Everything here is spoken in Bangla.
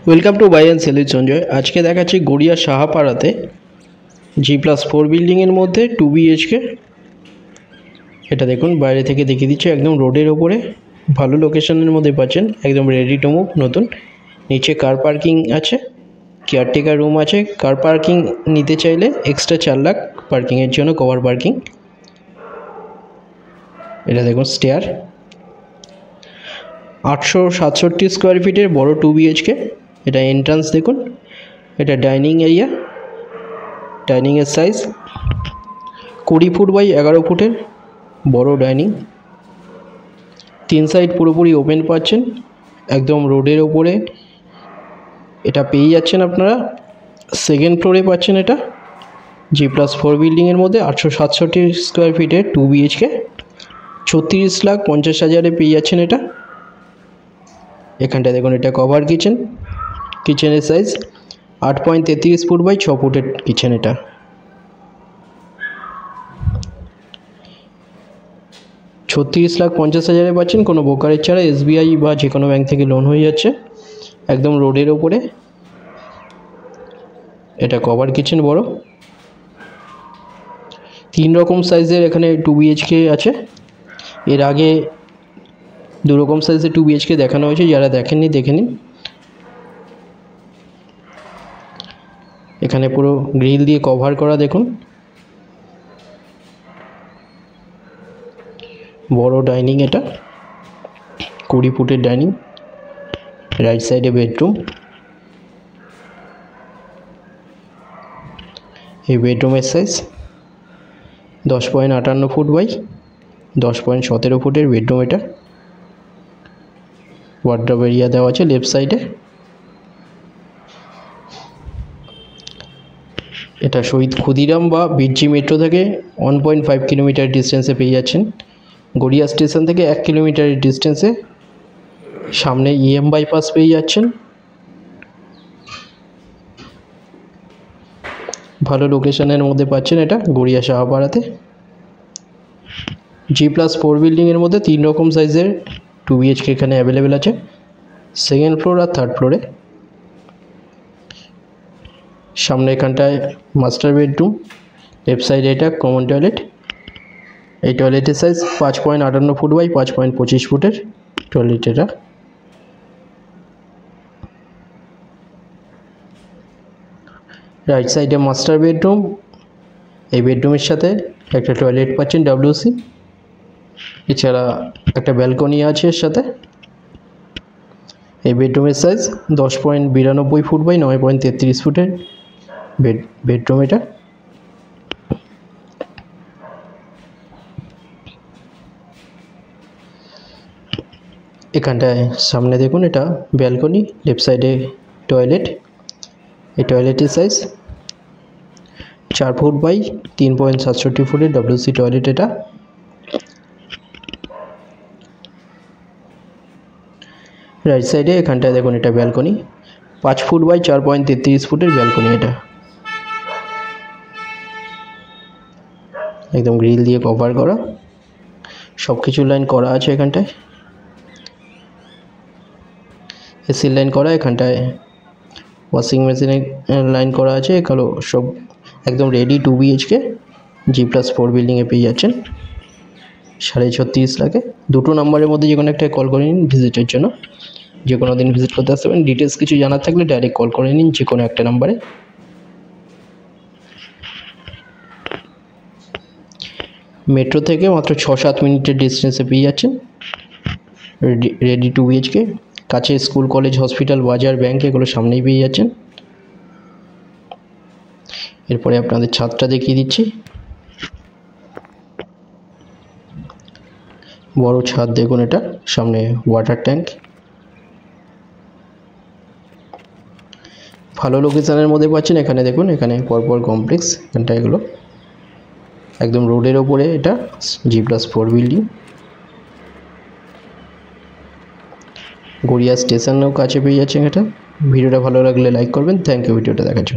Welcome to buy and sell Sanjay. আজকে দেখাচ্ছি গড়িয়া সাহাপাড়াতে G+4 বিল্ডিংয়ের মধ্যে 2 BHK। এটা দেখুন, বাইরে থেকে দেখিয়ে দিচ্ছে, একদম রোডের ওপরে, ভালো লোকেশনের মধ্যে পাচ্ছেন, একদম রেডি টু মুভ, নতুন। নিচে কার পার্কিং আছে, কেয়ারটেকার রুম আছে। কার পার্কিং নিতে চাইলে এক্সট্রা 4 লাখ পার্কিংয়ের জন্য, কভার পার্কিং। এটা দেখুন স্টেয়ার, 867 স্কোয়ার ফিটের বড় 2 BHK। এটা এন্ট্রান্স দেখুন, এটা ডাইনিং এরিয়া। ডাইনিংয়ের সাইজ 20 ফুট বাই 11 ফুটের বড় ডাইনিং। 3 সাইড পুরোপুরি ওপেন পাচ্ছেন, একদম রোডের ওপরে। এটা পেয়ে যাচ্ছেন আপনারা সেকেন্ড ফ্লোরে পাচ্ছেন। এটা G+4 বিল্ডিংয়ের মধ্যে 867 স্কোয়ার ফিটের 2 BHK, 36,50,000 পেয়ে যাচ্ছেন এটা। এখানটা দেখুন, এটা কভার কিচেন। কিচেনের সাইজ 8.33 ফুট বাই 6 ফুটের কিচেন। এটা 36,50,000 পাচ্ছেন, কোনো ব্রোকারেজ ছাড়া। SBI বা যে কোনো ব্যাংক থেকে লোন হয়ে যাচ্ছে, একদম রোডের ওপরে। এটা কভার কিচেন বড়, 3 রকম সাইজের এখানে 2 BHK আছে। এর আগে 2 রকম সাইজের 2 BHK দেখানো হয়েছে, যারা দেখেননি দেখে নিন। এখানে পুরো গ্রিল দিয়ে কভার করা, দেখুন। বড় ডাইনিং, এটা 20 ফুটের ডাইনিং। রাইট সাইডে বেডরুম। এই বেডরুমের সাইজ 10.58 ফুট বাই 10.17 ফুটের বেডরুম। এটা ওয়ার্ডরোব এরিয়া দেওয়া আছে লেফট সাইডে। এটা শহীদ ক্ষুদিরাম বা বিরজি মেট্রো থেকে 1.5 কিলোমিটার ডিস্টেন্সে পেয়ে যাচ্ছেন। গড়িয়া স্টেশন থেকে 1 কিলোমিটারের ডিস্টেন্সে। সামনে EM বাইপাস পেয়ে যাচ্ছেন। ভালো লোকেশনের মধ্যে পাচ্ছেন এটা গড়িয়া সাহাপাড়াতে। G+4 বিল্ডিংয়ের মধ্যে 3 রকম সাইজের 2 BHK এখানে অ্যাভেলেবেল আছে, সেকেন্ড ফ্লোর আর থার্ড ফ্লোরে। সামনে এখানটায় মাস্টার বেডরুম, লেফট সাইডে এটা কমন টয়লেট। এই টয়লেটের সাইজ 5.58 ফুট বাই 5.25 ফুটের টয়লেট। এটা রাইট সাইডে মাস্টার বেডরুম। এই বেডরুমের সাথে একটা টয়লেট পাচ্ছেন WC, এছাড়া একটা ব্যালকনি আছে এর সাথে। এই বেডরুমের সাইজ 10.92 ফুট বাই 9.33 ফুটের বেডরুম। এটা এখানটায় সামনে দেখুন, এটা ব্যালকনি, লেফট সাইডে টয়লেট। এই টয়লেটের সাইজ 4 ফুট বাই 3.67 ফুটের WC টয়লেট। এটা রাইট সাইডে এখানটায় দেখুন, এটা ব্যালকনি, 5 ফুট বাই 4.33 ফুটের ব্যালকনি। এটা একদম গ্রিল দিয়ে কভার করা, সব কিছু লাইন করা আছে। এখানটায় এসি লাইন করা, এখানটায় ওয়াশিং মেশিনের লাইন করা আছে। এগুলো সব একদম রেডি 2 BHK G+4 বিল্ডিংয়ে পেয়ে যাচ্ছেন 36.5 লাখে। দুটো নাম্বারের মধ্যে যে কোনো একটা কল করে নিন ভিজিটের জন্য। যে কোনো দিন ভিজিট করতে আসতে পারেন। ডিটেলস কিছু জানার থাকলে ডাইরেক্ট কল করে নিন যে কোনো একটা নাম্বারে। মেট্রো থেকে মাত্র 6-7 মিনিটের ডিস্টেন্সে পেয়ে যাচ্ছেন রেডি 2 BHK। কাছে স্কুল, কলেজ, হসপিটাল, বাজার, ব্যাংক, এগুলো সামনেই পেয়ে যাচ্ছেন। এরপরে আপনাদের ছাদটা দেখিয়ে দিচ্ছি। বড় ছাদ দেখুন, এটা সামনে ওয়াটার ট্যাঙ্ক। ভালো লোকেশনের মধ্যে পাচ্ছেন। এখানে দেখুন, এখানে পরপর কমপ্লেক্স, এখানটা এগুলো একদম রোডের ওপরে। এটা G+4 বিল্ডিং। গড়িয়া স্টেশনেও কাছে পেয়ে যাচ্ছেন এটা। ভিডিওটা ভালো লাগলে লাইক করবেন। থ্যাংক ইউ ভিডিওটা দেখার জন্য।